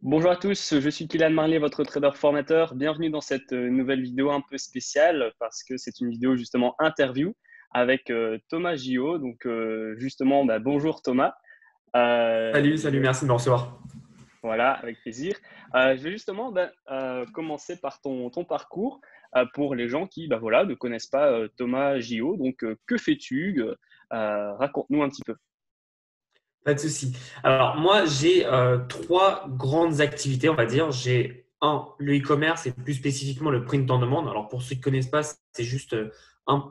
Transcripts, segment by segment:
Bonjour à tous, je suis Kylian Marley, votre trader formateur. Bienvenue dans cette nouvelle vidéo un peu spéciale parce que c'est une vidéo justement interview avec Thomas Gillot. Donc justement, bonjour Thomas. Salut, Je salut, vais, merci de me recevoir. voilà, avec plaisir. Je vais justement commencer par ton parcours pour les gens qui voilà, ne connaissent pas Thomas Gillot. Donc que fais-tu? Raconte-nous un petit peu. Pas de souci. Alors, moi, j'ai trois grandes activités, on va dire. J'ai le e-commerce et plus spécifiquement le print on demande. Alors, pour ceux qui ne connaissent pas, c'est juste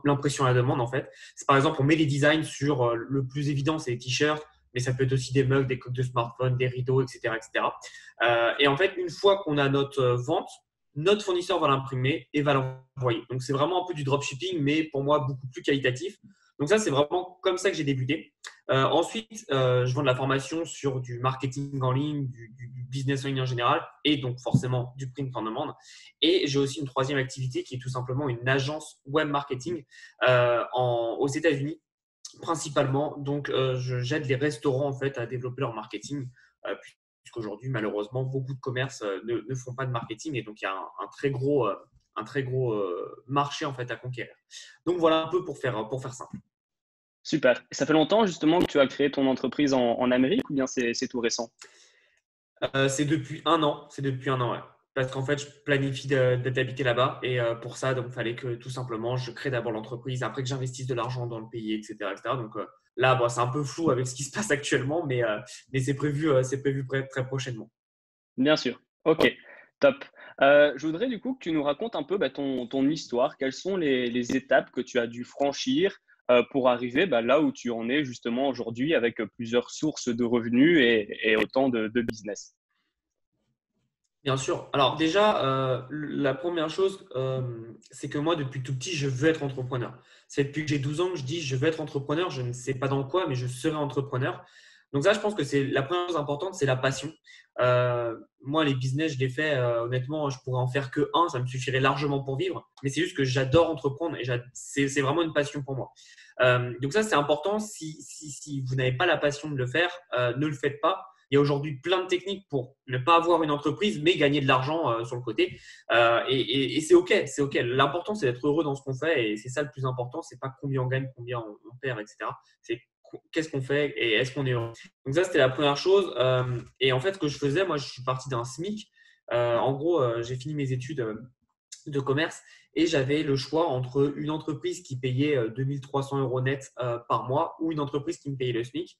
l'impression à la demande, en fait. C'est par exemple, on met les designs sur le plus évident, c'est les t-shirts, mais ça peut être aussi des mugs, des coques de smartphone, des rideaux, etc., etc. Et en fait, une fois qu'on a notre vente, notre fournisseur va l'imprimer et va l'envoyer. Donc, c'est vraiment un peu du dropshipping, mais pour moi, beaucoup plus qualitatif. Donc, ça, c'est vraiment comme ça que j'ai débuté. Ensuite, je vends de la formation sur du marketing en ligne, du business en ligne en général, et donc forcément du print en demande. Et j'ai aussi une troisième activité qui est tout simplement une agence web marketing aux États-Unis principalement. Donc, j'aide les restaurants en fait à développer leur marketing, puisqu'aujourd'hui, malheureusement, beaucoup de commerces ne font pas de marketing, et donc il y a un très gros marché en fait à conquérir. Donc voilà un peu pour faire simple. Super. Et ça fait longtemps justement que tu as créé ton entreprise en Amérique ou bien c'est tout récent? C'est depuis un an. C'est depuis un an, ouais. Parce qu'en fait, je planifie d'habiter là-bas. Et pour ça, donc, il fallait que tout simplement, je crée d'abord l'entreprise, après que j'investisse de l'argent dans le pays, etc., etc. Donc là, bon, c'est un peu flou avec ce qui se passe actuellement, mais c'est prévu très prochainement. Bien sûr. Ok, top. Je voudrais du coup que tu nous racontes un peu ton histoire. Quelles sont les étapes que tu as dû franchir pour arriver là où tu en es justement aujourd'hui avec plusieurs sources de revenus et autant de business. Bien sûr. Alors déjà, la première chose, c'est que moi, depuis tout petit, je veux être entrepreneur. C'est depuis que j'ai 12 ans que je dis, je veux être entrepreneur. Je ne sais pas dans quoi, mais je serai entrepreneur. Donc ça, je pense que c'est la première chose importante, c'est la passion. Moi, les business, je les fais, honnêtement, je pourrais en faire que un, ça me suffirait largement pour vivre. Mais c'est juste que j'adore entreprendre et c'est vraiment une passion pour moi. Donc ça, c'est important. Si vous n'avez pas la passion de le faire, ne le faites pas. Il y a aujourd'hui plein de techniques pour ne pas avoir une entreprise, mais gagner de l'argent sur le côté. Et c'est OK, c'est OK. L'important, c'est d'être heureux dans ce qu'on fait, et c'est ça le plus important. C'est pas combien on gagne, combien on perd, etc. C'est qu'est-ce qu'on fait et est-ce qu'on est heureux. Donc ça, c'était la première chose. Et en fait, ce que je faisais, moi, je suis parti d'un SMIC. En gros, j'ai fini mes études de commerce, et j'avais le choix entre une entreprise qui payait 2 300 € net par mois, ou une entreprise qui me payait le SMIC.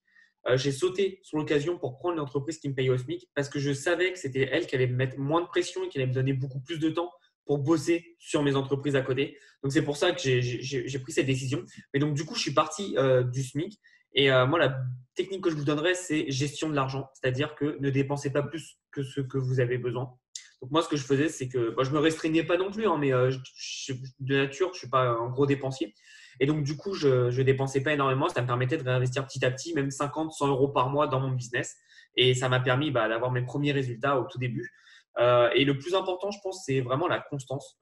J'ai sauté sur l'occasion pour prendre l'entreprise qui me payait au SMIC, parce que je savais que c'était elle qui allait me mettre moins de pression et qui allait me donner beaucoup plus de temps pour bosser sur mes entreprises à côté. Donc c'est pour ça que j'ai pris cette décision. Mais donc du coup, je suis parti du SMIC. Et moi, la technique que je vous donnerais, c'est gestion de l'argent. C'est-à-dire que ne dépensez pas plus que ce que vous avez besoin. Donc moi, ce que je faisais, c'est que je me restreignais pas non plus, hein, mais de nature, je suis pas un gros dépensier. Et donc, du coup, je dépensais pas énormément. Ça me permettait de réinvestir petit à petit, même 50, 100 € par mois dans mon business. Et ça m'a permis d'avoir mes premiers résultats au tout début. Et le plus important, je pense, c'est vraiment la constance.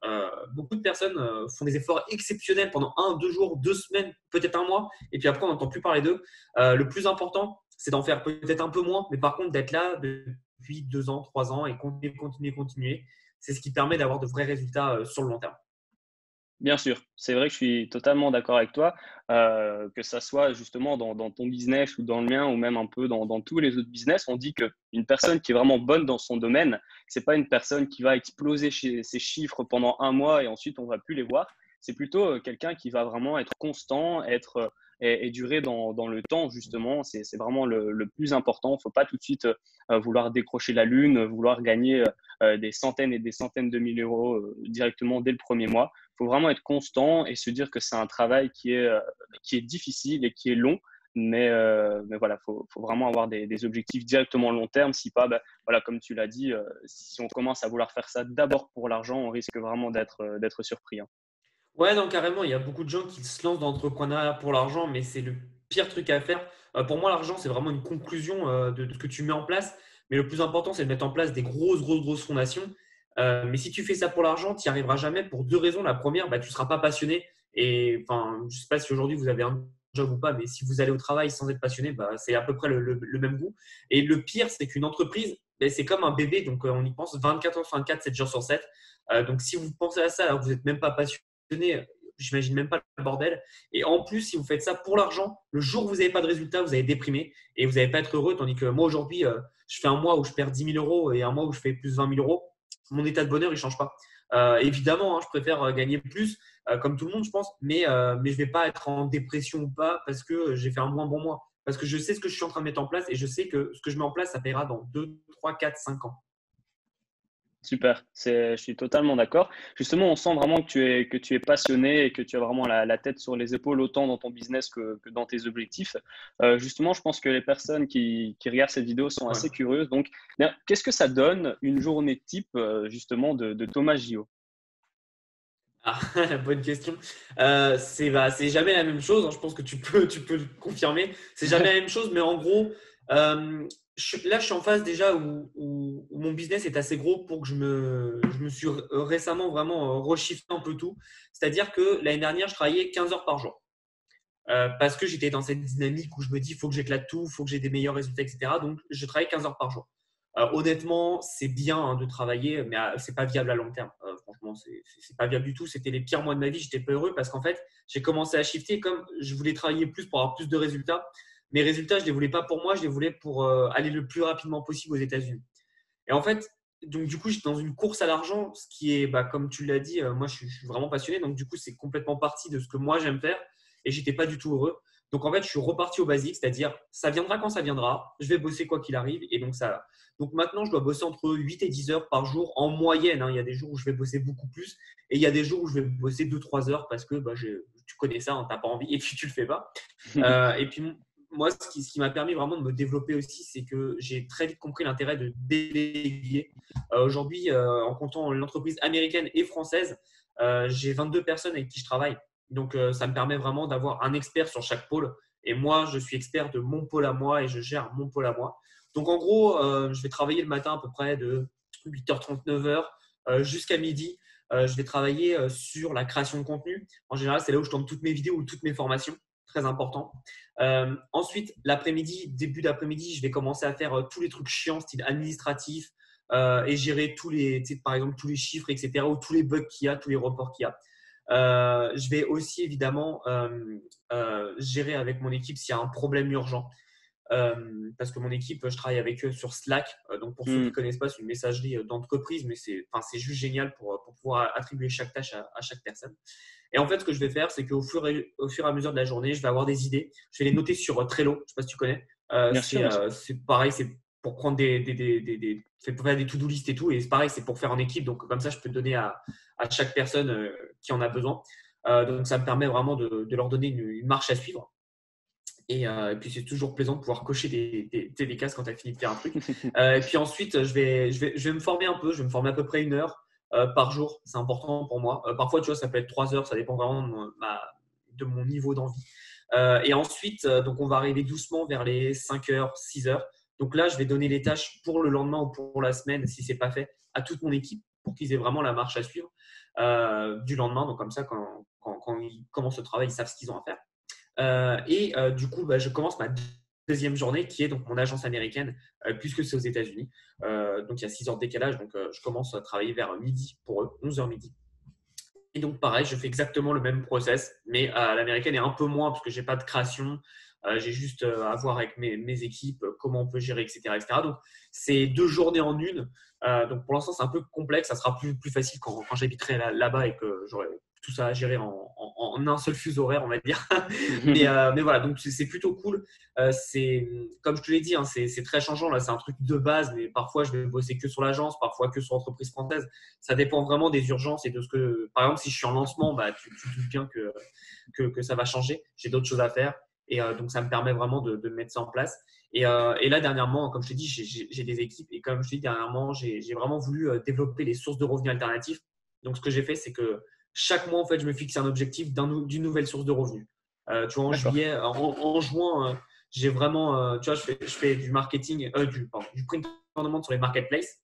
Beaucoup de personnes font des efforts exceptionnels pendant 1, 2 jours, 2 semaines, peut-être un mois, et puis après, on n'entend plus parler d'eux. Le plus important, c'est d'en faire peut-être un peu moins, mais par contre, d'être là depuis 2 ans, 3 ans, et continuer, continuer, continuer. C'est ce qui permet d'avoir de vrais résultats sur le long terme. Bien sûr, c'est vrai que je suis totalement d'accord avec toi, que ça soit justement dans ton business ou dans le mien ou même un peu dans tous les autres business, on dit qu'une personne qui est vraiment bonne dans son domaine, c'est pas une personne qui va exploser ses chiffres pendant un mois et ensuite on va plus les voir. C'est plutôt quelqu'un qui va vraiment être constant, et durer dans le temps justement. C'est vraiment le plus important. Il faut pas tout de suite vouloir décrocher la lune, vouloir gagner des centaines et des centaines de mille euros directement dès le premier mois. Il faut vraiment être constant et se dire que c'est un travail qui est difficile et qui est long. Mais voilà, faut vraiment avoir des objectifs directement long terme. Si pas, voilà, comme tu l'as dit, si on commence à vouloir faire ça d'abord pour l'argent, on risque vraiment d'être surpris, hein. Ouais, non, carrément. Il y a beaucoup de gens qui se lancent dans l'entrepreneuriat pour l'argent, mais c'est le pire truc à faire. Pour moi, l'argent, c'est vraiment une conclusion de ce que tu mets en place. Mais le plus important, c'est de mettre en place des grosses, grosses, grosses fondations. Mais si tu fais ça pour l'argent, tu n'y arriveras jamais pour deux raisons. La première, tu ne seras pas passionné. Et enfin, je ne sais pas si aujourd'hui vous avez un job ou pas, mais si vous allez au travail sans être passionné, c'est à peu près le même goût. Et le pire, c'est qu'une entreprise, ben, c'est comme un bébé, donc on y pense 24 heures sur 24, 7 jours sur 7. Donc si vous pensez à ça alors que vous n'êtes même pas passionné, j'imagine même pas le bordel. Et en plus, si vous faites ça pour l'argent, le jour où vous n'avez pas de résultat, vous allez déprimer et vous n'allez pas être heureux. Tandis que moi, aujourd'hui, je fais un mois où je perds 10 000 euros et un mois où je fais plus 20 000 euros. Mon état de bonheur, il ne change pas. Évidemment, hein, je préfère gagner plus, comme tout le monde, je pense, mais je ne vais pas être en dépression ou pas parce que j'ai fait un moins bon mois. Parce que je sais ce que je suis en train de mettre en place et je sais que ce que je mets en place, ça paiera dans 2, 3, 4, 5 ans. Super, je suis totalement d'accord. Justement, on sent vraiment que tu es passionné et que tu as vraiment la tête sur les épaules, autant dans ton business que dans tes objectifs. Justement, je pense que les personnes qui regardent cette vidéo sont Ouais. assez curieuses. Donc, bien, qu'est-ce que ça donne une journée type, justement, de Thomas Gio? Ah, bonne question. C'est jamais la même chose, hein. Je pense que tu peux le confirmer. C'est jamais la même chose, mais en gros, là, je suis en phase déjà où mon business est assez gros pour que je me suis récemment vraiment reshifté un peu tout. C'est-à-dire que l'année dernière, je travaillais 15 heures par jour. Parce que j'étais dans cette dynamique où je me dis, il faut que j'éclate tout, il faut que j'ai des meilleurs résultats, etc. Donc, je travaille 15 heures par jour. Honnêtement, c'est bien hein, de travailler, mais c'est pas viable à long terme. Franchement, c'est pas viable du tout. C'était les pires mois de ma vie. J'étais pas heureux parce qu'en fait, j'ai commencé à shifter comme je voulais travailler plus pour avoir plus de résultats. Mes résultats, je les voulais pas pour moi, je les voulais pour aller le plus rapidement possible aux États-Unis. Et en fait, donc du coup, j'étais dans une course à l'argent, ce qui est, bah, comme tu l'as dit, moi, je suis vraiment passionné. Donc du coup, c'est complètement parti de ce que moi j'aime faire et j'étais pas du tout heureux. Donc en fait, je suis reparti au basique, c'est-à-dire ça viendra quand ça viendra. Je vais bosser quoi qu'il arrive et donc ça. Donc maintenant, je dois bosser entre 8 et 10 heures par jour en moyenne, hein. Il y a des jours où je vais bosser beaucoup plus et il y a des jours où je vais bosser 2-3 heures parce que bah, tu connais ça, hein, tu n'as pas envie et puis tu le fais pas. Et puis moi, ce qui m'a permis vraiment de me développer aussi, c'est que j'ai très vite compris l'intérêt de déléguer. Aujourd'hui, en comptant l'entreprise américaine et française, j'ai 22 personnes avec qui je travaille. Donc, ça me permet vraiment d'avoir un expert sur chaque pôle. Et moi, je suis expert de mon pôle à moi et je gère mon pôle à moi. Donc, en gros, je vais travailler le matin à peu près de 8h30, 9h jusqu'à midi. Je vais travailler sur la création de contenu. En général, c'est là où je tourne toutes mes vidéos ou toutes mes formations. Très important. Ensuite, l'après-midi, début d'après-midi, je vais commencer à faire tous les trucs chiants, style administratif, et gérer par exemple, tous les chiffres, etc., ou tous les bugs qu'il y a, tous les reports qu'il y a. Je vais aussi évidemment gérer avec mon équipe s'il y a un problème urgent. Parce que mon équipe, je travaille avec eux sur Slack. Donc, pour ceux qui ne Hmm. connaissent pas, c'est une messagerie d'entreprise, mais c'est juste génial pour pouvoir attribuer chaque tâche à chaque personne. Et en fait, ce que je vais faire, c'est qu'au fur et à mesure de la journée, je vais avoir des idées. Je vais les noter sur Trello. Je ne sais pas si tu connais. Bien sûr, bien sûr. C'est pareil, c'est pour prendre c'est pour faire des to-do list et tout. Et c'est pareil, c'est pour faire en équipe. Donc, comme ça, je peux donner à chaque personne qui en a besoin. Donc, ça me permet vraiment de leur donner une marche à suivre. Et puis, c'est toujours plaisant de pouvoir cocher des cases quand tu as fini de faire un truc. Et puis ensuite, je vais me former un peu. Je vais me former à peu près 1 heure par jour. C'est important pour moi. Parfois, tu vois, ça peut être 3 heures. Ça dépend vraiment de mon niveau d'envie. Et ensuite, donc on va arriver doucement vers les 5 heures, 6 heures. Donc là, je vais donner les tâches pour le lendemain ou pour la semaine, si ce n'est pas fait, à toute mon équipe pour qu'ils aient vraiment la marche à suivre du lendemain. Donc comme ça, quand ils commencent le travail, ils savent ce qu'ils ont à faire. Du coup, bah, je commence ma deuxième journée qui est donc mon agence américaine, puisque c'est aux États-Unis. Donc il y a 6 heures de décalage. Donc je commence à travailler vers midi pour eux, 11h midi. Et donc pareil, je fais exactement le même process, mais à l'américaine et un peu moins parce que j'ai pas de création. J'ai juste à voir avec mes équipes comment on peut gérer, etc., etc. Donc c'est 2 journées en une. Donc pour l'instant, c'est un peu complexe. Ça sera plus facile quand j'habiterai là-bas et que j'aurai tout ça à gérer en un seul fuseau horaire, on va dire. Mais voilà, donc c'est plutôt cool. Comme je te l'ai dit, hein, c'est très changeant. Là, c'est un truc de base, mais parfois je vais bosser que sur l'agence, parfois que sur l'entreprise française. Ça dépend vraiment des urgences et de ce que. Par exemple, si je suis en lancement, bah, tu te doutes bien que ça va changer. J'ai d'autres choses à faire. Et donc, ça me permet vraiment de mettre ça en place. Et là, dernièrement, comme je t'ai dit, j'ai des équipes. Et comme je t'ai dit, dernièrement, j'ai vraiment voulu développer les sources de revenus alternatifs. Donc, ce que j'ai fait, c'est que chaque mois, en fait, je me fixe un objectif d'une nouvelle source de revenus. Tu vois, en D'accord. juillet, en juin, j'ai vraiment, tu vois, je fais du marketing, du print on demand sur les marketplaces.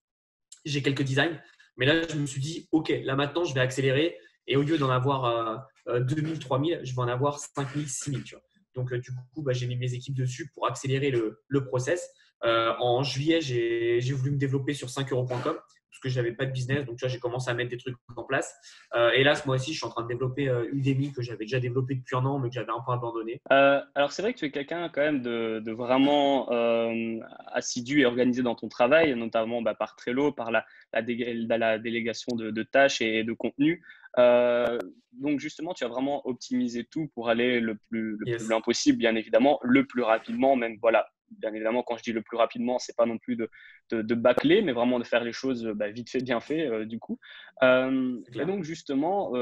J'ai quelques designs, mais là, je me suis dit, OK, là maintenant, je vais accélérer et au lieu d'en avoir 2000, 3000, je vais en avoir 5000, 6000. Tu vois. Donc, du coup, bah, j'ai mis mes équipes dessus pour accélérer le process. En juillet, j'ai voulu me développer sur 5euros.com parce que je n'avais pas de business. Donc, tu vois, j'ai commencé à mettre des trucs en place. Et là, ce mois-ci, je suis en train de développer Udemy que j'avais déjà développé depuis un an, mais que j'avais un peu abandonné. Alors, c'est vrai que tu es quelqu'un quand même de vraiment assidu et organisé dans ton travail, notamment par Trello, par la délégation de tâches et de contenu. Donc, justement, tu as vraiment optimisé tout pour aller le plus Yes. loin possible, bien évidemment, le plus rapidement, même voilà. Bien évidemment, quand je dis le plus rapidement, c'est pas non plus de bâcler, mais vraiment de faire les choses vite fait, bien fait, du coup. C'est Et clair. donc, justement,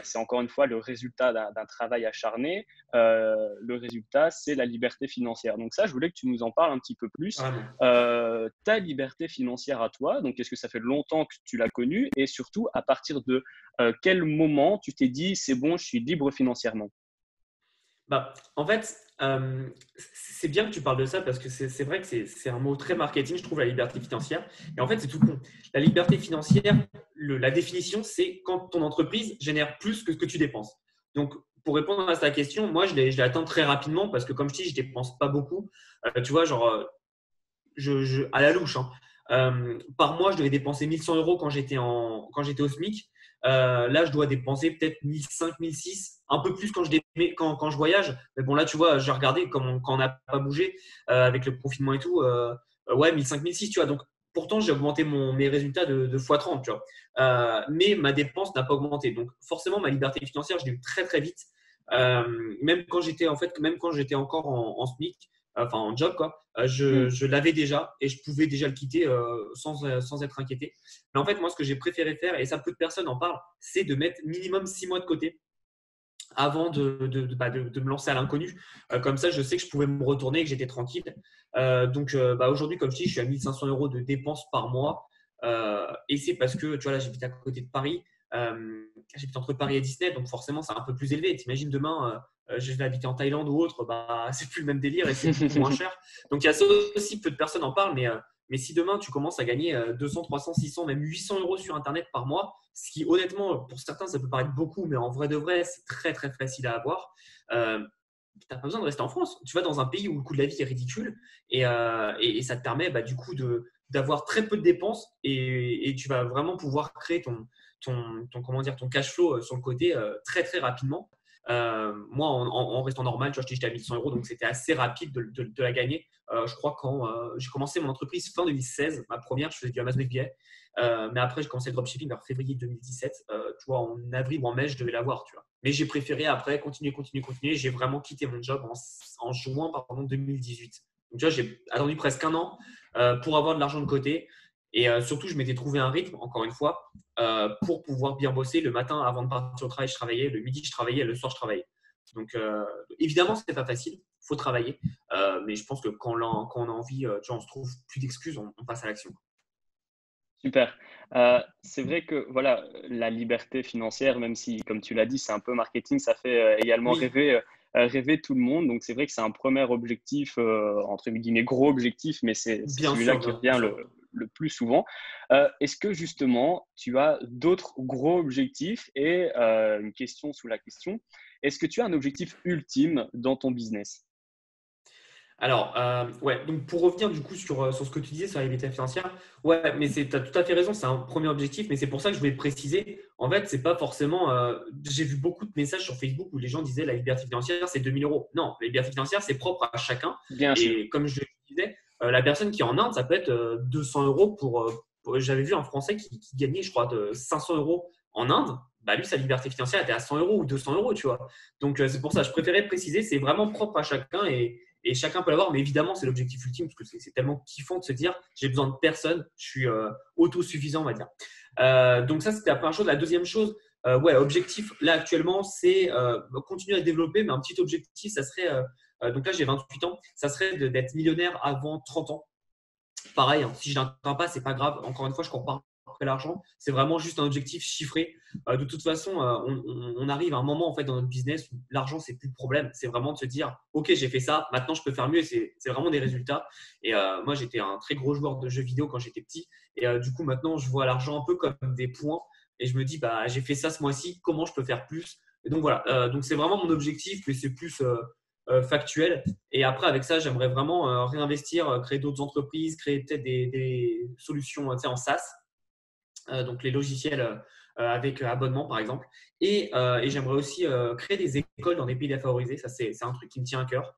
c'est encore une fois le résultat d'un travail acharné. Le résultat, c'est la liberté financière. Donc ça, je voulais que tu nous en parles un petit peu plus. Carrément. Ta liberté financière à toi, donc est-ce que ça fait longtemps que tu l'as connue et surtout à partir de quel moment tu t'es dit c'est bon, je suis libre financièrement? En fait, c'est bien que tu parles de ça parce que c'est vrai que c'est un mot très marketing, je trouve, la liberté financière. Et en fait, c'est tout con. La liberté financière, la définition, c'est quand ton entreprise génère plus que ce que tu dépenses. Donc, pour répondre à ta question, moi, je l'ai atteint très rapidement parce que, comme je dis, je ne dépense pas beaucoup. Tu vois, genre, à la louche, hein. Par mois, je devais dépenser 1100 € quand j'étais au SMIC. Là, je dois dépenser peut-être 1500, 1600, un peu plus quand je voyage. Mais bon, là, tu vois, j'ai regardé quand on n'a pas bougé avec le confinement et tout. Ouais, 1500, 1600, tu vois. Donc, pourtant, j'ai augmenté mes résultats de x30, tu vois. Mais ma dépense n'a pas augmenté. Donc, forcément, ma liberté financière, je l'ai eu très, très vite. Même quand j'étais encore en SMIC, enfin en job, quoi, Hmm. je l'avais déjà et je pouvais déjà le quitter sans être inquiété. Mais en fait, moi, ce que j'ai préféré faire, et ça peu de personnes en parlent, c'est de mettre minimum 6 mois de côté avant de me lancer à l'inconnu. Comme ça, je sais que je pouvais me retourner et que j'étais tranquille. Aujourd'hui, comme je dis, je suis à 1500 € de dépenses par mois. Et c'est parce que, tu vois, là, j'habite à côté de Paris. J'habite entre Paris et Disney, donc forcément, c'est un peu plus élevé. T'imagines demain, je vais habiter en Thaïlande ou autre, c'est plus le même délire et c'est beaucoup moins cher. Donc, il y a ça aussi, peu de personnes en parlent, mais si demain tu commences à gagner 200, 300, 600, même 800 € sur Internet par mois, ce qui honnêtement, pour certains, ça peut paraître beaucoup, mais en vrai de vrai, c'est très très facile à avoir. Euh, tu n'as pas besoin de rester en France. Tu vas dans un pays où le coût de la vie est ridicule et ça te permet du coup d'avoir très peu de dépenses et tu vas vraiment pouvoir créer comment dire, ton cash flow sur le côté très très rapidement. Moi, en restant normal, tu vois, j'étais à 1100 €, donc c'était assez rapide de la gagner. Je crois quand j'ai commencé mon entreprise fin 2016, ma première, je faisais du Amazon FBA. Mais après, j'ai commencé le dropshipping vers février 2017. Tu vois, en avril ou en mai, je devais l'avoir, tu vois. Mais j'ai préféré après continuer. J'ai vraiment quitté mon job en juin 2018. Donc, tu vois, j'ai attendu presque un an pour avoir de l'argent de côté. Et surtout, je m'étais trouvé un rythme, encore une fois, pour pouvoir bien bosser. Le matin, avant de partir au travail, je travaillais. Le midi, je travaillais. Le soir, je travaillais. Donc, évidemment, ce n'est pas facile. Il faut travailler. Mais je pense que quand on a envie, tu vois, on se trouve plus d'excuses, on passe à l'action. Super. C'est vrai que voilà, la liberté financière, même si, comme tu l'as dit, c'est un peu marketing, ça fait également Oui, rêver tout le monde. Donc, c'est vrai que c'est un premier objectif, entre guillemets, gros objectif, mais c'est bien celui-là sûr, qui bien revient sûr. le plus souvent. Est-ce que justement, tu as d'autres gros objectifs? Et une question sous la question, est-ce que tu as un objectif ultime dans ton business? Alors, ouais, donc pour revenir du coup sur ce que tu disais sur la liberté financière, ouais, mais tu as tout à fait raison, c'est un premier objectif, mais c'est pour ça que je voulais préciser. En fait, c'est pas forcément. J'ai vu beaucoup de messages sur Facebook où les gens disaient la liberté financière, c'est 2000 €. Non, la liberté financière, c'est propre à chacun. Bien sûr. Et comme je le disais, la personne qui est en Inde, ça peut être 200 € j'avais vu un Français qui gagnait, je crois, de 500 € en Inde. Bah, lui, sa liberté financière était à 100 € ou 200 €, tu vois. Donc, c'est pour ça, je préférais préciser, c'est vraiment propre à chacun et chacun peut l'avoir, mais évidemment, c'est l'objectif ultime parce que c'est tellement kiffant de se dire j'ai besoin de personne, je suis autosuffisant, on va dire. Donc, ça, c'était la première chose. La deuxième chose, ouais, objectif, là, actuellement, c'est continuer à développer, mais un petit objectif, ça serait donc là, j'ai 28 ans, ça serait d'être millionnaire avant 30 ans. Pareil, hein, si je n'atteins pas, c'est pas grave. Encore une fois, je ne cours pas après l'argent. C'est vraiment juste un objectif chiffré. De toute façon, on arrive à un moment en fait dans notre business où l'argent c'est plus le problème. C'est vraiment de se dire, ok, j'ai fait ça, maintenant je peux faire mieux. C'est vraiment des résultats. Et moi, j'étais un très gros joueur de jeux vidéo quand j'étais petit. Et du coup, maintenant, je vois l'argent un peu comme des points. Et je me dis, j'ai fait ça ce mois-ci. Comment je peux faire plus? Et donc voilà. Donc c'est vraiment mon objectif, mais c'est plus factuel. Et après, avec ça, j'aimerais vraiment réinvestir, créer d'autres entreprises, créer peut-être des solutions en SaaS, donc les logiciels avec abonnement par exemple. Et j'aimerais aussi créer des écoles dans des pays défavorisés. Ça, c'est un truc qui me tient à cœur.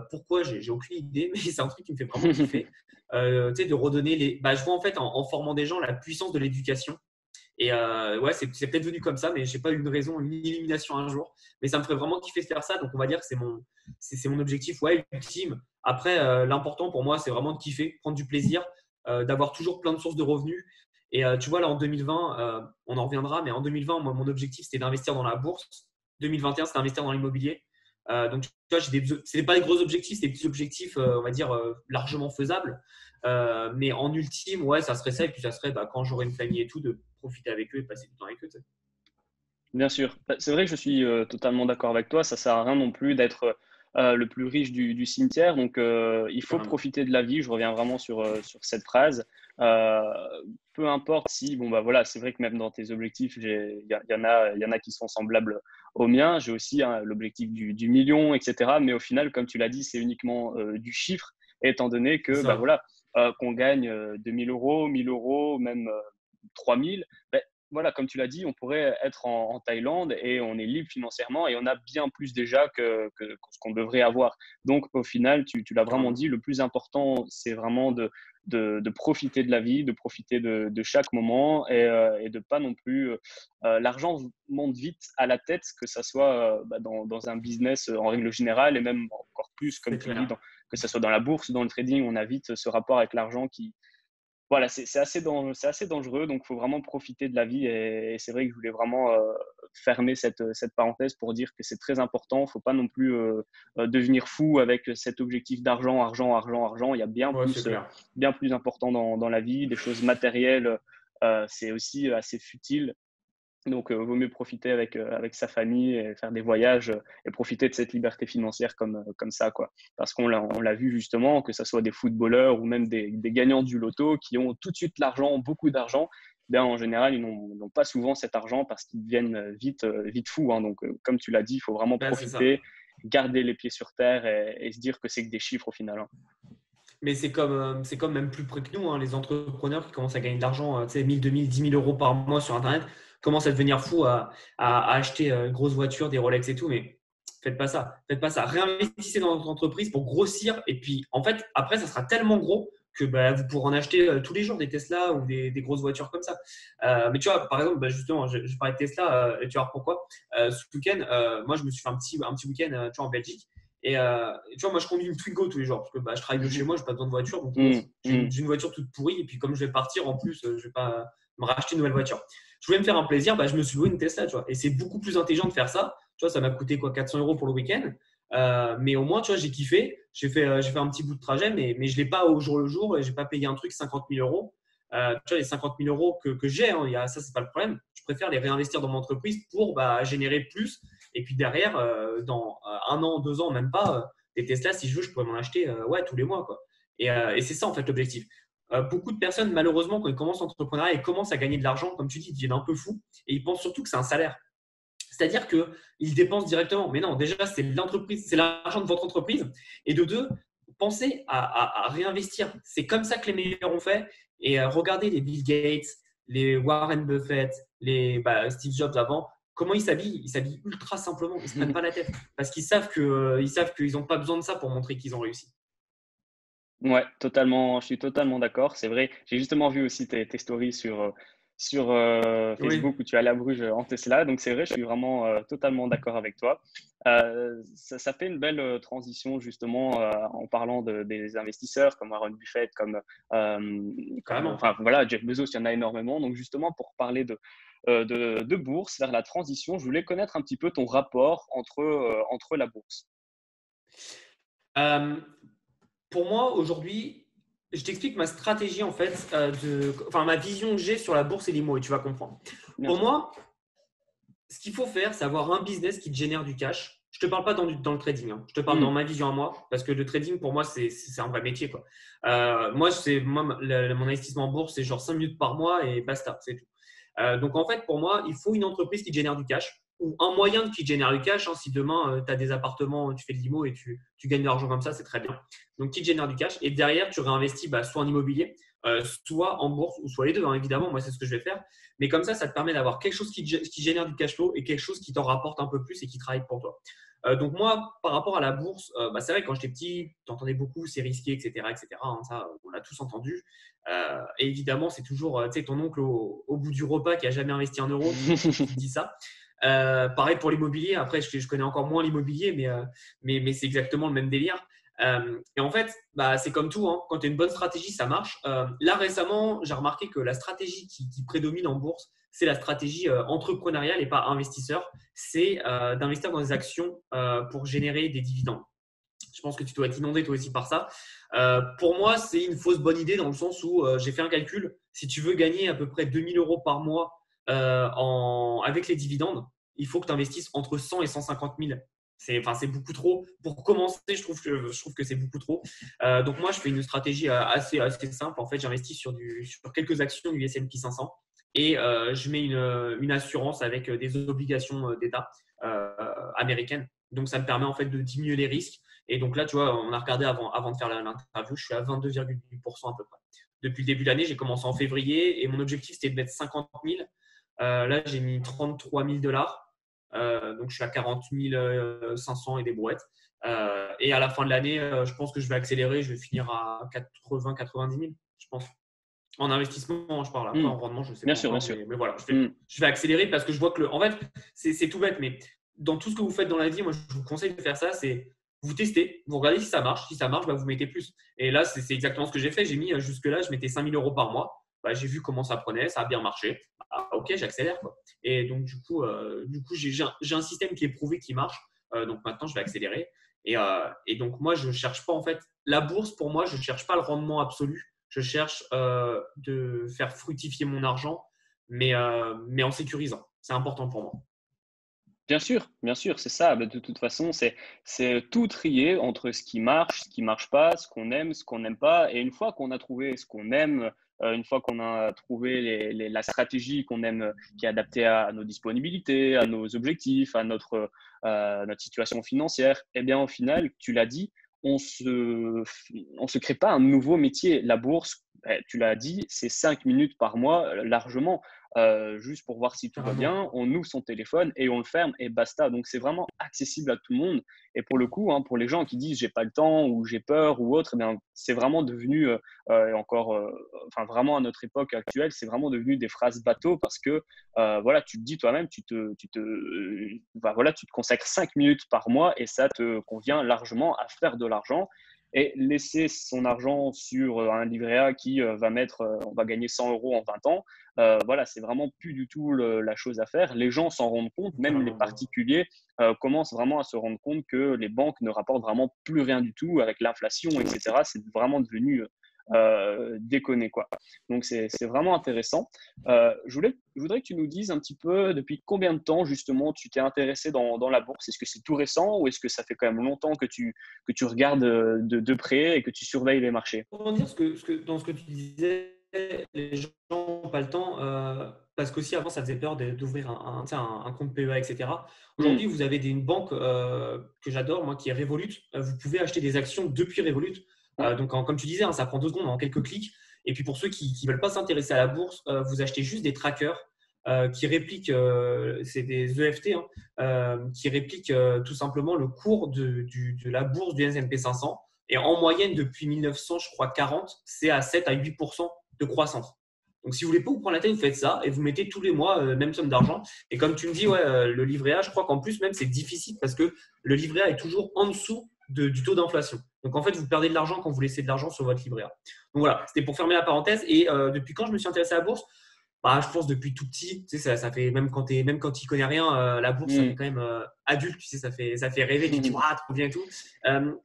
Pourquoi? J'ai aucune idée, mais c'est un truc qui me fait vraiment kiffer. Tu sais, de redonner les. Bah, je vois en fait en formant des gens la puissance de l'éducation. Et ouais, c'est peut-être venu comme ça, mais je n'ai pas eu une raison, une illumination un jour. Mais ça me ferait vraiment kiffer de faire ça. Donc, on va dire que c'est mon objectif, ouais, ultime. Après, l'important pour moi, c'est vraiment de kiffer, prendre du plaisir, d'avoir toujours plein de sources de revenus. Et tu vois, là, en 2020, on en reviendra, mais en 2020, moi, mon objectif, c'était d'investir dans la bourse. 2021, c'était d'investir dans l'immobilier. Donc, tu vois, c'est pas des gros objectifs, c'est des petits objectifs, on va dire, largement faisables. Mais en ultime, ouais, ça serait ça. Et puis, ça serait quand j'aurai une famille et tout, de profiter avec eux et passer du temps avec eux. Tu sais. Bien sûr. Bah, c'est vrai que je suis totalement d'accord avec toi. Ça sert à rien non plus d'être le plus riche du cimetière. Donc, il faut Carrément. profiter de la vie. Je reviens vraiment sur cette phrase. Euh, Peu importe si, bon, bah voilà, c'est vrai que même dans tes objectifs, il y en a qui sont semblables aux miens. J'ai aussi l'objectif du million, etc. Mais au final, comme tu l'as dit, c'est uniquement du chiffre, étant donné C'est que, bah ça. voilà, qu'on gagne 2000 euros, 1000 euros, même 3000. Voilà, comme tu l'as dit, on pourrait être en Thaïlande et on est libre financièrement et on a bien plus déjà que ce qu'on devrait avoir. Donc, au final, tu l'as vraiment Carrément. dit, le plus important, c'est vraiment de profiter de la vie, de profiter de chaque moment et de pas non plus. L'argent monte vite à la tête, que ça soit dans un business en règle générale et même encore plus, comme C'est tu le dis, clair. que ce soit dans la bourse ou dans le trading, on a vite ce rapport avec l'argent qui, voilà, c'est assez dangereux, donc il faut vraiment profiter de la vie. Et c'est vrai que je voulais vraiment fermer cette parenthèse pour dire que c'est très important. Il ne faut pas non plus devenir fou avec cet objectif d'argent, argent, argent, argent. Il y a Ouais, c'est clair. bien plus important dans la vie. Des choses matérielles, c'est aussi assez futile. Donc, vaut mieux profiter avec sa famille et faire des voyages et profiter de cette liberté financière comme ça, quoi. Parce on l'a vu justement, que ce soit des footballeurs ou même des gagnants du loto qui ont tout de suite l'argent, beaucoup d'argent, ben, en général, ils n'ont pas souvent cet argent parce qu'ils deviennent vite fous, hein. Donc, comme tu l'as dit, il faut vraiment Bah, c'est ça. profiter, garder les pieds sur terre et se dire que c'est que des chiffres au final, hein. Mais c'est comme même plus près que nous, hein, les entrepreneurs qui commencent à gagner de l'argent, tu sais, 1000, 2000, 10 000 euros par mois sur Internet, commencent à devenir fous à acheter une grosse voiture, des Rolex et tout. Mais faites pas ça. Faites pas ça. Réinvestissez dans votre entreprise pour grossir. Et puis, en fait, après, ça sera tellement gros que bah, vous pourrez en acheter tous les jours des Tesla ou des grosses voitures comme ça. Mais tu vois, par exemple, bah, justement, je parlais de Tesla et tu vas voir pourquoi. Ce week-end, moi, je me suis fait un petit week-end tu vois, en Belgique. Et tu vois, moi, je conduis une Twingo tous les jours parce que bah, je travaille de chez moi, je n'ai pas besoin de voiture. Donc, je m'en fous. Hum, hum. J'ai une voiture toute pourrie. Et puis, comme je vais partir, en plus, je ne vais pas me racheter une nouvelle voiture. Je voulais me faire un plaisir, bah, je me suis loué une Tesla. Tu vois, et c'est beaucoup plus intelligent de faire ça. Tu vois, ça m'a coûté quoi, 400 euros pour le week-end. Mais au moins, tu vois, j'ai kiffé. J'ai fait un petit bout de trajet, mais je ne l'ai pas au jour le jour. Et je n'ai pas payé un truc 50 000 euros. Tu vois, les 50 000 euros que j'ai, hein, ça, c'est pas le problème. Je préfère les réinvestir dans mon entreprise pour bah, générer plus. Et puis derrière, dans un an, 2 ans, même pas, des Tesla, si je veux, je pourrais m'en acheter ouais, tous les mois. Quoi. Et c'est ça, en fait, l'objectif. Beaucoup de personnes, malheureusement, quand ils commencent l'entrepreneuriat, ils commencent à gagner de l'argent, comme tu dis, ils deviennent un peu fous et ils pensent surtout que c'est un salaire. C'est-à-dire qu'ils dépensent directement. Mais non, déjà, c'est l'entreprise, c'est l'argent de votre entreprise. Et de deux, pensez à réinvestir. C'est comme ça que les meilleurs ont fait. Et regardez les Bill Gates, les Warren Buffett, les Steve Jobs avant. Comment ils s'habillent? Ils s'habillent ultra simplement. Ils ne se prennent pas la tête. Parce ils savent qu'ils n'ont pas besoin de ça pour montrer qu'ils ont réussi. Ouais, totalement, je suis totalement d'accord. C'est vrai, j'ai justement vu aussi tes stories sur Oui, Facebook où tu es allé à Bruges en Tesla. Donc c'est vrai, je suis vraiment totalement d'accord avec toi. Ça fait une belle transition justement en parlant des investisseurs comme Warren Buffett, carrément. enfin voilà, Jeff Bezos, il y en a énormément. Donc justement pour parler de bourse vers la transition, je voulais connaître un petit peu ton rapport entre la bourse. Euh, pour moi, aujourd'hui, je t'explique ma stratégie en fait, enfin ma vision que j'ai sur la bourse et l'IMO et tu vas comprendre. Bien Pour sûr. moi, ce qu'il faut faire, c'est avoir un business qui te génère du cash. Je ne te parle pas dans le trading, hein. Je te parle dans Hmm. ma vision à moi, parce que le trading, pour moi, c'est un vrai métier. Quoi. Mon investissement en bourse, c'est genre 5 minutes par mois et basta, c'est tout. Donc, en fait, pour moi, il faut une entreprise qui te génère du cash. ou un moyen qui te génère du cash. Hein. Si demain, tu as des appartements, tu fais de l'IMO et tu gagnes de l'argent comme ça, c'est très bien. Donc, qui te génère du cash. Et derrière, tu réinvestis soit en immobilier, soit en bourse, ou soit les deux, hein, évidemment. Moi, c'est ce que je vais faire. Mais comme ça te permet d'avoir quelque chose qui génère du cash flow et quelque chose qui t'en rapporte un peu plus et qui travaille pour toi. Donc moi, par rapport à la bourse, c'est vrai que quand j'étais petit, tu entendais beaucoup, c'est risqué, etc. etc. Hein, ça, on l'a tous entendu. Et évidemment, c'est toujours ton oncle au bout du repas qui a jamais investi un euro qui dit ça. Pareil pour l'immobilier. Après, je connais encore moins l'immobilier, mais c'est exactement le même délire. Et en fait, c'est comme tout. Hein. Quand tu as une bonne stratégie, ça marche. Là, récemment, j'ai remarqué que la stratégie qui prédomine en bourse, c'est la stratégie entrepreneuriale et pas investisseur. C'est d'investir dans des actions pour générer des dividendes. Je pense que tu dois être inondé toi aussi par ça. Pour moi, c'est une fausse bonne idée dans le sens où j'ai fait un calcul. Si tu veux gagner à peu près 2000 euros par mois avec les dividendes, il faut que tu investisses entre 100 et 150 000. C'est beaucoup trop. Pour commencer, je trouve que c'est beaucoup trop. Donc, moi, je fais une stratégie assez simple. En fait, j'investis sur quelques actions du S&P 500 et je mets une assurance avec des obligations d'État américaines. Donc, ça me permet en fait de diminuer les risques. Et donc là, tu vois, on a regardé avant de faire l'interview, je suis à 22,8% à peu près. Depuis le début de l'année, j'ai commencé en février et mon objectif, c'était de mettre 50 000. Là, j'ai mis 33 000 dollars. Donc, je suis à 40 500 et des brouettes. Et à la fin de l'année, je pense que je vais accélérer. Je vais finir à 80-90 000, je pense. En investissement, je parle. Après, en rendement, je ne sais Bien pas sûr, encore. bien sûr. Mais voilà, je vais accélérer parce que je vois que, en fait, c'est tout bête. Mais dans tout ce que vous faites dans la vie, moi, je vous conseille de faire ça. C'est vous testez, vous regardez si ça marche. Si ça marche, vous mettez plus. Et là, c'est exactement ce que j'ai fait. J'ai mis jusque-là, je mettais 5 000 euros par mois. J'ai vu comment ça prenait, ça a bien marché. Ok, j'accélère. Quoi. Et donc, du coup j'ai un système qui est prouvé qui marche. Donc, maintenant, je vais accélérer. Et donc, moi, je ne cherche pas, en fait, la bourse, pour moi, je ne cherche pas le rendement absolu. Je cherche de faire fructifier mon argent, mais en sécurisant. C'est important pour moi. Bien sûr, c'est ça. De toute façon, c'est tout trier entre ce qui marche pas, ce qu'on n'aime pas. Et une fois qu'on a trouvé ce qu'on aime, une fois qu'on a trouvé la stratégie qu'on aime, qui est adaptée à nos disponibilités, à nos objectifs, à notre situation financière, eh bien, au final, tu l'as dit, on se crée pas un nouveau métier. La bourse, tu l'as dit, c'est 5 minutes par mois largement. Juste pour voir si tout va bien, on ouvre son téléphone et on le ferme et basta. Donc c'est vraiment accessible à tout le monde. Et pour le coup, pour les gens qui disent j'ai pas le temps ou j'ai peur ou autre, c'est vraiment devenu vraiment à notre époque actuelle, c'est vraiment devenu des phrases bateau parce que voilà, tu te dis toi-même, tu te consacres 5 minutes par mois et ça te convient largement à faire de l'argent. Et laisser son argent sur un livret A qui on va gagner 100 euros en 20 ans, voilà, c'est vraiment plus du tout la chose à faire. Les gens s'en rendent compte, même les particuliers commencent vraiment à se rendre compte que les banques ne rapportent vraiment plus rien du tout avec l'inflation, etc. C'est vraiment devenu déconné, quoi. Donc, c'est vraiment intéressant. Je voudrais que tu nous dises un petit peu depuis combien de temps, justement, tu t'es intéressé dans la bourse. Est-ce que c'est tout récent ou est-ce que ça fait quand même longtemps que tu regardes de près et que tu surveilles les marchés? Pour dire dans ce que tu disais, les gens n'ont pas le temps parce qu'aussi avant, ça faisait peur d'ouvrir un compte PEA, etc. Aujourd'hui, vous avez une banque que j'adore, moi, qui est Revolut. Vous pouvez acheter des actions depuis Revolut. Donc, comme tu disais, ça prend 2 secondes, en quelques clics. Et puis, pour ceux qui ne veulent pas s'intéresser à la bourse, vous achetez juste des trackers qui répliquent, c'est des EFT, qui répliquent tout simplement le cours de la bourse du S&P 500. Et en moyenne, depuis 1900, je crois 40, c'est à 7 à 8% de croissance. Donc, si vous voulez pas vous prendre la tête, vous faites ça et vous mettez tous les mois même somme d'argent. Et comme tu me dis, le livret A, je crois qu'en plus, même, c'est difficile parce que le livret A est toujours en dessous du taux d'inflation. Donc, en fait, vous perdez de l'argent quand vous laissez de l'argent sur votre livret A. Donc, voilà, c'était pour fermer la parenthèse. Et depuis quand je me suis intéressé à la bourse, je pense depuis tout petit, tu sais, ça fait même quand tu n'y connais rien, la bourse, ça fait quand même adulte, tu sais, ça fait rêver, tu te dis, trop bien et tout.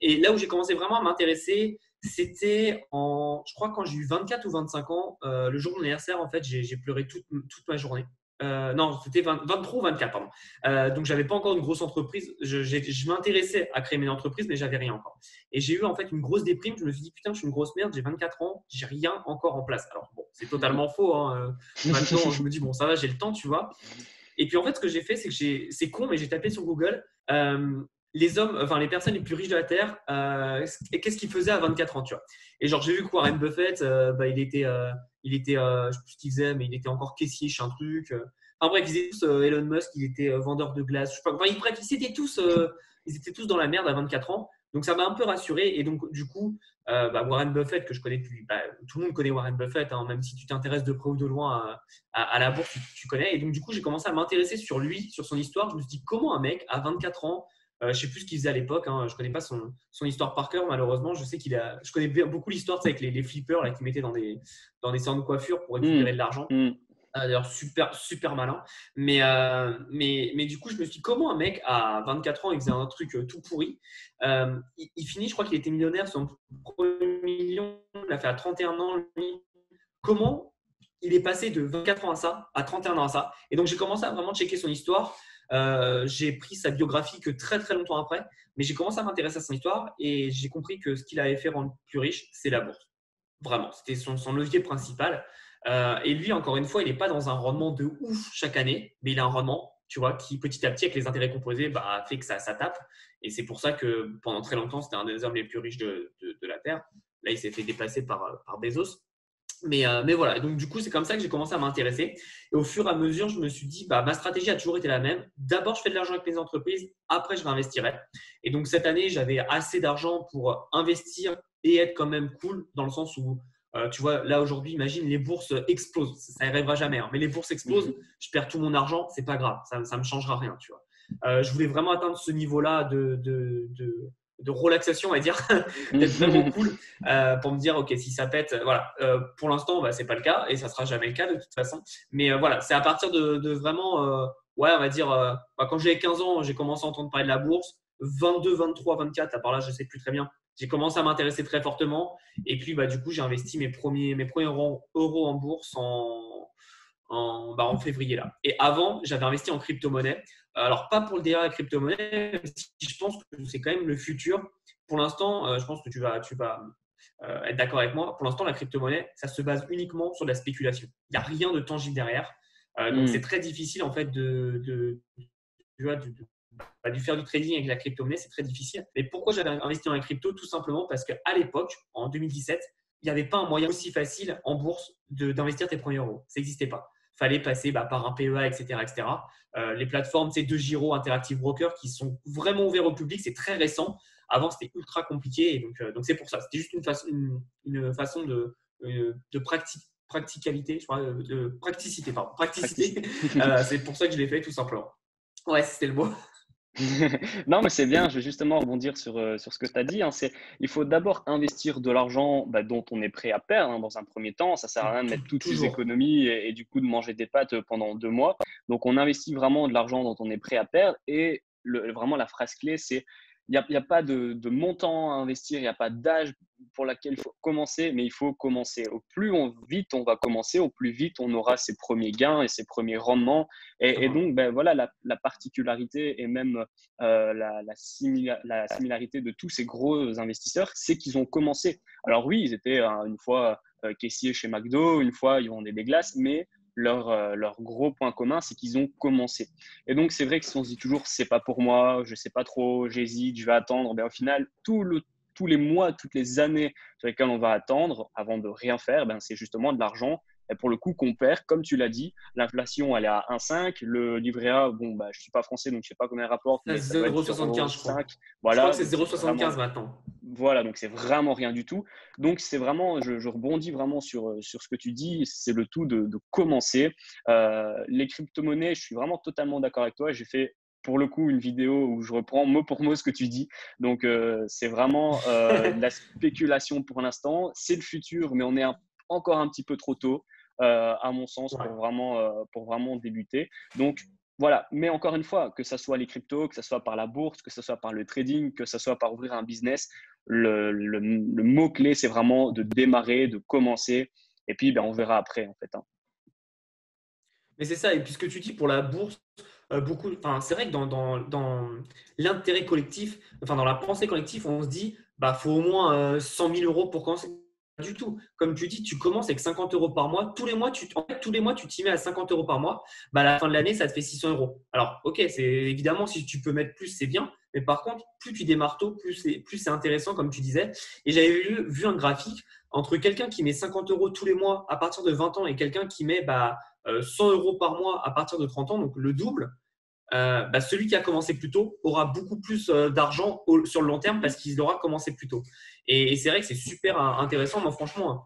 Et là où j'ai commencé vraiment à m'intéresser, c'était je crois, quand j'ai eu 24 ou 25 ans, le jour de mon anniversaire, en fait, j'ai pleuré toute ma journée. Non, c'était 23 ou 24, pardon. Donc, j'avais pas encore une grosse entreprise. Je m'intéressais à créer mes entreprises, mais j'avais rien encore. Et j'ai eu en fait une grosse déprime. Je me suis dit, putain, je suis une grosse merde, j'ai 24 ans, j'ai rien encore en place. Alors, bon, c'est totalement faux. Maintenant, je me dis, bon, ça va, j'ai le temps, tu vois. Et puis en fait, ce que j'ai fait, c'est que c'est con, mais j'ai tapé sur Google les personnes les plus riches de la Terre, qu'est-ce qu'ils faisaient à 24 ans, tu vois. Et genre, j'ai vu que Warren Buffett, je sais plus ce qu'il faisait, mais il était encore caissier chez un truc. Enfin bref, ils étaient tous, Elon Musk, il était vendeur de glace. Je sais pas, enfin, bref, ils étaient tous dans la merde à 24 ans. Donc ça m'a un peu rassuré. Et donc, du coup, Warren Buffett, que je connais depuis, tout le monde connaît Warren Buffett, hein, même si tu t'intéresses de près ou de loin à la bourse, tu connais. Et donc, du coup, j'ai commencé à m'intéresser sur lui, sur son histoire. Je me suis dit, comment un mec à 24 ans, je ne sais plus ce qu'il faisait à l'époque, hein, je ne connais pas son histoire par cœur, malheureusement. Je connais beaucoup l'histoire avec les flippers là, qu'ils mettaient dans des salons de coiffure pour récupérer de l'argent. D'ailleurs, super, super malin. Mais du coup, je me suis dit, comment un mec à 24 ans, il faisait un truc tout pourri. Il finit, je crois qu'il était millionnaire, son premier million, il l'a fait à 31 ans, lui. Comment il est passé de 24 ans à ça, à 31 ans à ça. Et donc, j'ai commencé à vraiment checker son histoire. J'ai pris sa biographie que très, très longtemps après. Mais j'ai commencé à m'intéresser à son histoire et j'ai compris que ce qu'il avait fait rendre plus riche, c'est la bourse. Vraiment, c'était son levier principal. Et lui, encore une fois, il n'est pas dans un rendement de ouf chaque année, mais il a un rendement, tu vois, qui petit à petit, avec les intérêts composés, fait que ça tape. Et c'est pour ça que pendant très longtemps, c'était un des hommes les plus riches de la Terre. Là, il s'est fait dépasser par Bezos. Mais voilà, donc du coup, c'est comme ça que j'ai commencé à m'intéresser. Et au fur et à mesure, je me suis dit, ma stratégie a toujours été la même. D'abord, je fais de l'argent avec les entreprises, après, je réinvestirai. Et donc, cette année, j'avais assez d'argent pour investir et être quand même cool, dans le sens où, tu vois, là aujourd'hui, imagine, les bourses explosent. Ça n'arrivera jamais, hein, mais les bourses explosent, je perds tout mon argent, c'est pas grave, ça ne me changera rien, tu vois. Je voulais vraiment atteindre ce niveau-là de relaxation, on va dire, d'être vraiment cool pour me dire, OK, si ça pète, voilà. Pour l'instant, c'est pas le cas et ça sera jamais le cas de toute façon. Mais voilà, c'est à partir de vraiment, ouais, on va dire, quand j'avais 15 ans, j'ai commencé à entendre parler de la bourse. 22, 23, 24, à part là, je sais plus très bien. J'ai commencé à m'intéresser très fortement. Et puis, du coup, j'ai investi mes premiers euros en bourse en février là. Et avant, j'avais investi en crypto-monnaie. Alors, pas pour le délire de la crypto-monnaie, même si je pense que c'est quand même le futur. Pour l'instant, je pense que tu vas être d'accord avec moi. Pour l'instant, la crypto-monnaie, ça se base uniquement sur de la spéculation. Il n'y a rien de tangible derrière. Donc, c'est très difficile en fait de faire du trading avec la crypto-monnaie, c'est très difficile. Mais pourquoi j'avais investi dans la crypto? Tout simplement parce qu'à l'époque, en 2017, il n'y avait pas un moyen aussi facile en bourse d'investir tes premiers euros. Ça n'existait pas. Il fallait passer par un PEA, etc. etc. Les plateformes de Giro, Interactive Broker qui sont vraiment ouverts au public, c'est très récent. Avant, c'était ultra compliqué. Et donc c'est pour ça. C'était juste une façon de practicalité, je crois, de praticité. Pardon. Praticité. C'est pour ça que je l'ai fait, tout simplement. Ouais, c'était le mot. Non, mais c'est bien, je vais justement rebondir sur ce que tu as dit, hein. Il faut d'abord investir de l'argent dont on est prêt à perdre, hein, dans un premier temps. Ça sert à rien de mettre toutes ses économies et du coup de manger des pâtes pendant 2 mois. Donc, on investit vraiment de l'argent dont on est prêt à perdre. Et vraiment, la phrase clé, c'est il n'y a pas de montant à investir, il n'y a pas d'âge pour laquelle il faut commencer, mais il faut commencer. Au plus vite on va commencer, au plus vite on aura ses premiers gains et ses premiers rendements. Et donc, voilà la particularité et même la similarité de tous ces gros investisseurs, c'est qu'ils ont commencé. Alors oui, ils étaient une fois caissiers chez McDo, une fois ils vendaient des glaces, mais leur gros point commun, c'est qu'ils ont commencé. Et donc, c'est vrai que si on se dit toujours, c'est pas pour moi, je sais pas trop, j'hésite, je vais attendre, au final, tous les mois, toutes les années sur lesquelles on va attendre avant de rien faire, c'est justement de l'argent. Et pour le coup, qu'on perd, comme tu l'as dit, l'inflation, elle est à 1,5. Le livret A, bon, je ne suis pas français, donc je ne sais pas combien il rapporte, mais ça doit être sur 0,75, je crois. Voilà, je crois que c'est 0,75 maintenant. Voilà, donc c'est vraiment rien du tout. Donc c'est vraiment, je rebondis vraiment sur ce que tu dis, c'est le tout de commencer. Les crypto-monnaies, je suis vraiment totalement d'accord avec toi. J'ai fait pour le coup une vidéo où je reprends mot pour mot ce que tu dis. Donc c'est vraiment de la spéculation pour l'instant. C'est le futur, mais on est encore un petit peu trop tôt, à mon sens, pour vraiment débuter. Donc voilà, mais encore une fois, que ce soit les cryptos, que ce soit par la bourse, que ce soit par le trading, que ce soit par ouvrir un business, le mot-clé, c'est vraiment de démarrer, de commencer, et puis on verra après, en fait, hein. Mais c'est ça, et puis ce que tu dis pour la bourse, c'est vrai que dans l'intérêt collectif, dans la pensée collective, on se dit, faut au moins 100 000 euros pour commencer. du tout. Comme tu dis, tu commences avec 50 euros par mois. Tous les mois, tu t'y mets à 50 euros par mois. Bah, à la fin de l'année, ça te fait 600 euros. Alors, ok, c'est évidemment, si tu peux mettre plus, c'est bien. Mais par contre, plus tu démarres tôt, plus c'est intéressant, comme tu disais. Et j'avais vu un graphique entre quelqu'un qui met 50 euros tous les mois à partir de 20 ans et quelqu'un qui met 100 euros par mois à partir de 30 ans, donc le double. Celui qui a commencé plus tôt aura beaucoup plus d'argent sur le long terme parce qu'il aura commencé plus tôt. Et c'est vrai que c'est super intéressant. Moi, franchement,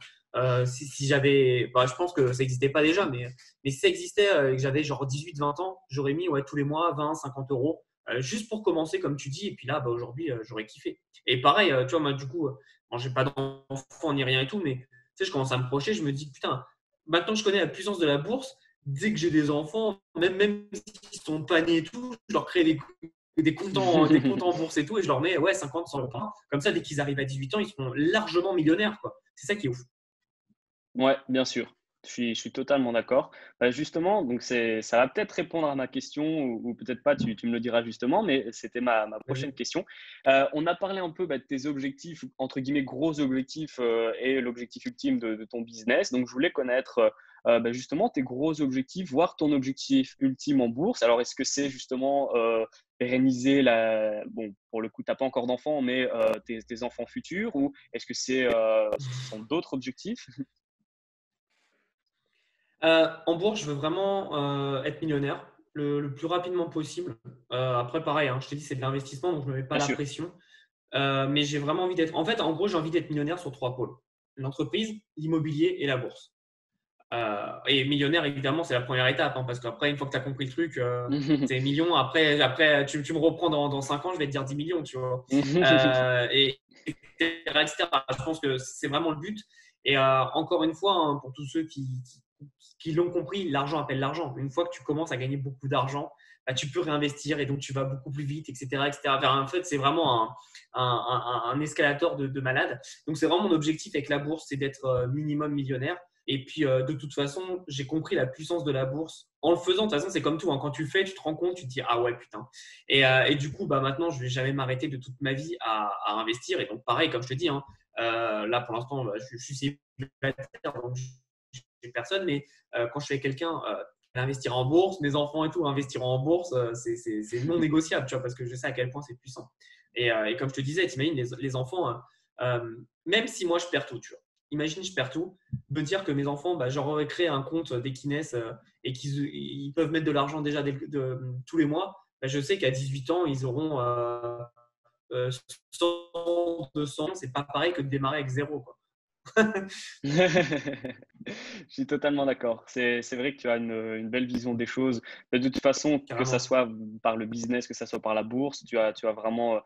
si j'avais, je pense que ça n'existait pas déjà, mais si ça existait et que j'avais genre 18-20 ans, j'aurais mis tous les mois 20-50 euros juste pour commencer, comme tu dis. Et puis là, aujourd'hui, j'aurais kiffé. Et pareil, tu vois, moi, du coup, j'ai pas d'enfant ni rien et tout, mais tu sais, je commence à me projeter. Je me dis, putain, maintenant que je connais la puissance de la bourse, dès que j'ai des enfants, même s'ils sont pas nés et tout, je leur crée des comptes en bourse et tout, et je leur mets 50, 100 euros par mois. Comme ça, dès qu'ils arrivent à 18 ans, ils seront largement millionnaires, quoi. C'est ça qui est ouf. Ouais, bien sûr. Je suis totalement d'accord. Justement, donc ça va peut-être répondre à ma question ou peut-être pas, tu me le diras justement, mais c'était ma prochaine Vas-y. question. On a parlé un peu de tes objectifs, entre guillemets, gros objectifs et l'objectif ultime de ton business. Donc, je voulais connaître justement tes gros objectifs, voire ton objectif ultime en bourse. Alors, est-ce que c'est justement pérenniser Bon, pour le coup, tu n'as pas encore d'enfants, mais tes enfants futurs, ou est-ce que ce sont d'autres objectifs? En bourse, je veux vraiment être millionnaire le plus rapidement possible. Après, pareil, je te dis, c'est de l'investissement, donc je ne me mets pas Bien la sûr. pression. Mais j'ai vraiment envie d'être. En fait, en gros, j'ai envie d'être millionnaire sur 3 pôles: l'entreprise, l'immobilier et la bourse. Et millionnaire, évidemment, c'est la première étape, parce qu'après, une fois que tu as compris le truc, c'est millions. Après tu me reprends dans 5 ans, je vais te dire 10 millions, tu vois. Et etc. Je pense que c'est vraiment le but. Et encore une fois, pour tous ceux qui l'ont compris, l'argent appelle l'argent. Une fois que tu commences à gagner beaucoup d'argent, tu peux réinvestir et donc tu vas beaucoup plus vite, etc. etc. En fait, c'est vraiment un escalator de malade. Donc, c'est vraiment mon objectif avec la bourse, c'est d'être minimum millionnaire. Et puis, de toute façon, j'ai compris la puissance de la bourse. En le faisant, de toute façon, c'est comme tout. Quand tu le fais, tu te rends compte, tu te dis, ah ouais, putain. Et du coup, maintenant, je ne vais jamais m'arrêter de toute ma vie à investir. Et donc, pareil, comme je te dis, là, pour l'instant, je suis célibataire, donc j'ai personne. Mais quand je suis avec quelqu'un, investir en bourse, mes enfants et tout, investir en bourse, c'est non négociable, tu vois, parce que je sais à quel point c'est puissant. Et comme je te disais, t'imagines les enfants, même si moi je perds tout, tu vois. Imagine, je perds tout, me dire que mes enfants, j'aurais créé un compte d'Equiness et qu'ils peuvent mettre de l'argent déjà tous les mois. Je sais qu'à 18 ans, ils auront 100, 200. C'est pas pareil que de démarrer avec zéro, quoi. Je suis totalement d'accord. C'est vrai que tu as une belle vision des choses. Mais de toute façon, que ça Carrément. soit par le business, que ça soit par la bourse, tu as vraiment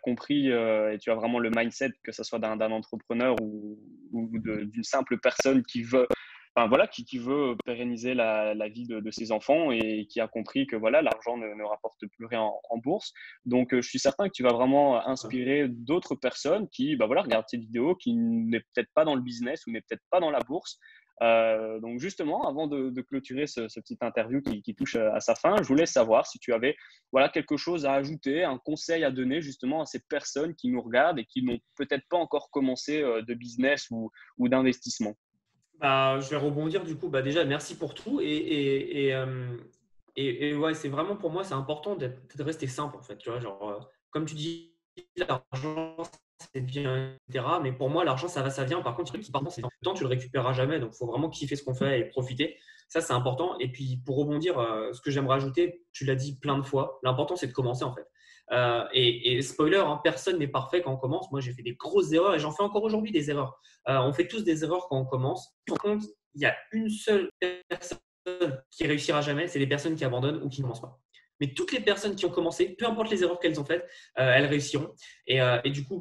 compris et tu as vraiment le mindset, que ça soit d'un entrepreneur ou d'une simple personne qui veut, enfin, voilà, qui veut pérenniser la vie de ses enfants et qui a compris que voilà, l'argent ne rapporte plus rien en bourse. Donc, je suis certain que tu vas vraiment inspirer d'autres personnes qui voilà, regardent ces vidéos, qui n'est peut-être pas dans le business ou n'est peut-être pas dans la bourse. Donc, justement, avant de clôturer ce petit interview qui touche à sa fin, je voulais savoir si tu avais voilà, quelque chose à ajouter, un conseil à donner justement à ces personnes qui nous regardent et qui n'ont peut-être pas encore commencé de business ou d'investissement. Je vais rebondir du coup. Déjà, merci pour tout. Et ouais, c'est vraiment pour moi, c'est important de rester simple en fait. Tu vois, genre, comme tu dis, l'argent, c'est bien, etc. Mais pour moi, l'argent, ça va, ça vient. Par contre, il y a un truc qui, par contre, c'est dans le temps, tu le récupéreras jamais. Donc, il faut vraiment kiffer ce qu'on fait et profiter. Ça, c'est important. Et puis, pour rebondir, ce que j'aimerais rajouter, tu l'as dit plein de fois, l'important, c'est de commencer en fait. Et spoiler, personne n'est parfait quand on commence. Moi, j'ai fait des grosses erreurs et j'en fais encore aujourd'hui des erreurs. On fait tous des erreurs quand on commence. Par contre, il y a une seule personne qui réussira jamais, c'est les personnes qui abandonnent ou qui ne commencent pas. Mais toutes les personnes qui ont commencé, peu importe les erreurs qu'elles ont faites, elles réussiront. Et du coup,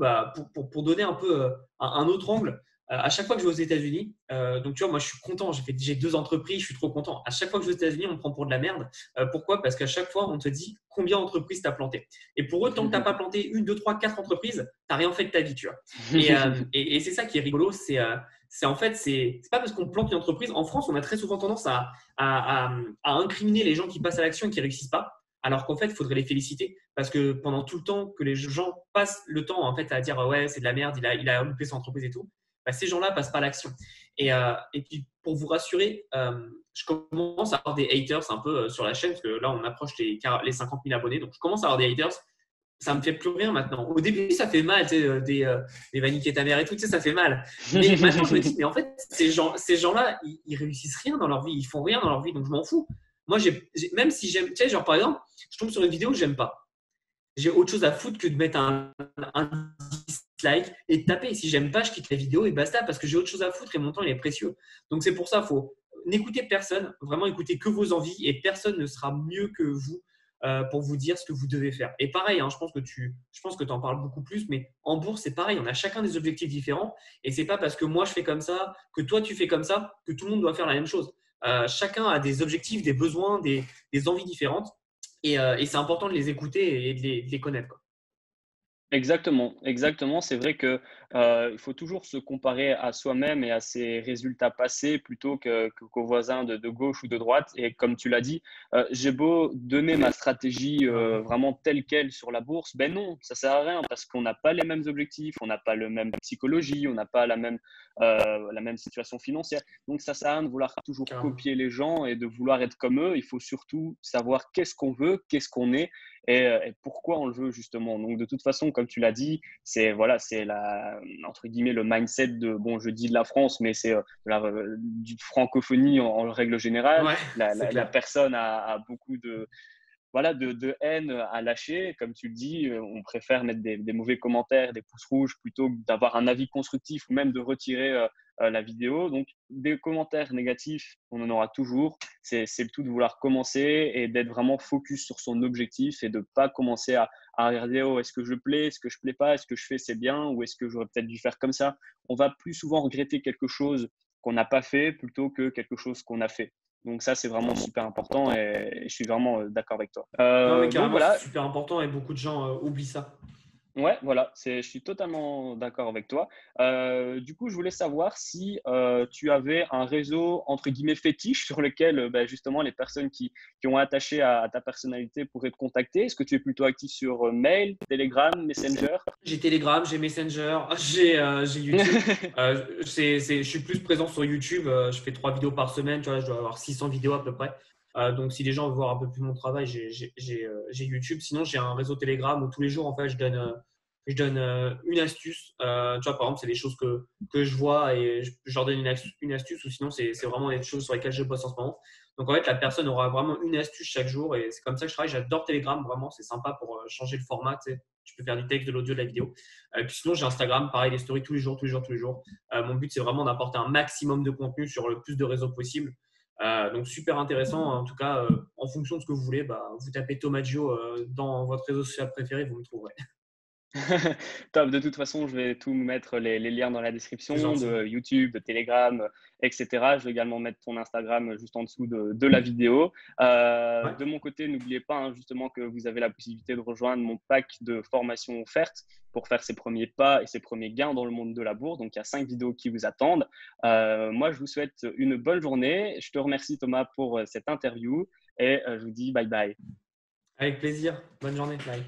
pour donner un peu un autre angle, à chaque fois que je vais aux États-Unis, donc tu vois, moi je suis content, j'ai 2 entreprises, je suis trop content. À chaque fois que je vais aux États-Unis, on me prend pour de la merde. Pourquoi? Parce qu'à chaque fois, on te dit combien d'entreprises tu as planté. Et pour eux, tant que tu n'as pas planté 1, 2, 3, 4 entreprises, tu n'as rien fait de ta vie, tu vois. Et c'est ça qui est rigolo, en fait, c'est pas parce qu'on plante une entreprise. En France, on a très souvent tendance à incriminer les gens qui passent à l'action et qui ne réussissent pas. Alors qu'en fait, il faudrait les féliciter parce que pendant tout le temps que les gens passent le temps en fait à dire ouais, c'est de la merde, il a loupé son entreprise et tout, bah, ces gens-là passent pas à l'action. Et puis, pour vous rassurer, je commence à avoir des haters un peu sur la chaîne parce que là, on approche les 50 000 abonnés. Donc, je commence à avoir des haters. Ça me fait plus rien maintenant. Au début, ça fait mal, tu sais, des va niquer ta mère et tout, tu sais, ça fait mal. Mais maintenant, je me dis, mais en fait, ces gens-là, ils réussissent rien dans leur vie, ils font rien dans leur vie, donc je m'en fous. Moi, même si j'aime, tu sais, genre par exemple, je tombe sur une vidéo que j'aime pas. J'ai autre chose à foutre que de mettre un dislike et de taper. Si j'aime pas, je quitte la vidéo et basta, parce que j'ai autre chose à foutre et mon temps, il est précieux. Donc, c'est pour ça, faut n'écouter personne, vraiment écouter que vos envies et personne ne sera mieux que vous pour vous dire ce que vous devez faire. Et pareil, hein, je pense que tu en parles beaucoup plus, mais en bourse, c'est pareil. On a chacun des objectifs différents et c'est pas parce que moi je fais comme ça, que toi tu fais comme ça, que tout le monde doit faire la même chose. Chacun a des objectifs, des besoins, des envies différentes et c'est important de les écouter et de les connaître, quoi. Exactement, exactement. C'est vrai que, il faut toujours se comparer à soi-même et à ses résultats passés plutôt qu'aux voisins de gauche ou de droite et comme tu l'as dit, j'ai beau donner ma stratégie, vraiment telle quelle sur la bourse, ben non, ça sert à rien parce qu'on n'a pas les mêmes objectifs, on n'a pas le même psychologie, on n'a pas la même situation financière. Donc ça sert à rien de vouloir toujours Carrément. copier les gens et de vouloir être comme eux. Il faut surtout savoir qu'est-ce qu'on veut, qu'est-ce qu'on est et pourquoi on le veut justement. Donc de toute façon, comme tu l'as dit, c'est voilà, c'est la entre guillemets le mindset de bon, je dis de la France, mais c'est du francophonie en règle générale. Ouais, c'est La clair. personne a beaucoup de voilà, de haine à lâcher. Comme tu le dis, on préfère mettre des mauvais commentaires, des pouces rouges, plutôt que d'avoir un avis constructif ou même de retirer la vidéo. Donc, des commentaires négatifs, on en aura toujours. C'est le tout de vouloir commencer et d'être vraiment focus sur son objectif et de ne pas commencer à regarder, oh, est-ce que je plais, est-ce que je plais pas, est-ce que je fais c'est bien ou est-ce que j'aurais peut-être dû faire comme ça. On va plus souvent regretter quelque chose qu'on n'a pas fait plutôt que quelque chose qu'on a fait. Donc ça, c'est vraiment super important et je suis vraiment d'accord avec toi. Non, mais Donc carrément, c'est voilà, super important et beaucoup de gens oublient ça. ouais, voilà, je suis totalement d'accord avec toi. Du coup, je voulais savoir si tu avais un réseau entre guillemets fétiche sur lequel bah, justement les personnes qui ont attaché à ta personnalité pourraient te contacter. Est-ce que tu es plutôt actif sur mail, Telegram, Messenger? J'ai Telegram, j'ai Messenger, j'ai YouTube. Je suis plus présent sur YouTube. Je fais 3 vidéos par semaine. Tu vois, je dois avoir 600 vidéos à peu près. Donc, si les gens veulent voir un peu plus mon travail, j'ai YouTube. Sinon, j'ai un réseau Telegram où tous les jours, en fait, je donne une astuce. Tu vois, par exemple, c'est des choses que je vois et je leur donne une astuce ou sinon, c'est vraiment des choses sur lesquelles je bosse en ce moment. Donc, en fait, la personne aura vraiment une astuce chaque jour et c'est comme ça que je travaille. J'adore Telegram, vraiment. C'est sympa pour changer le format. Tu sais. Tu peux faire du texte, de l'audio, de la vidéo. Puis sinon, j'ai Instagram, pareil, les stories tous les jours, tous les jours, tous les jours. Mon but, c'est vraiment d'apporter un maximum de contenu sur le plus de réseaux possible. Donc, super intéressant. En tout cas, en fonction de ce que vous voulez, bah, vous tapez Tomaggio dans votre réseau social préféré, vous me trouverez. Top, de toute façon, je vais tout mettre les liens dans la C'est description gentil. de YouTube, de Telegram, etc. Je vais également mettre ton Instagram juste en dessous de la vidéo. Ouais. De mon côté, n'oubliez pas hein, justement que vous avez la possibilité de rejoindre mon pack de formation offerte pour faire ses premiers pas et ses premiers gains dans le monde de la bourse. Donc, il y a 5 vidéos qui vous attendent. Moi, je vous souhaite une bonne journée. Je te remercie Thomas pour cette interview et je vous dis bye bye. Avec plaisir. Bonne journée. Bye.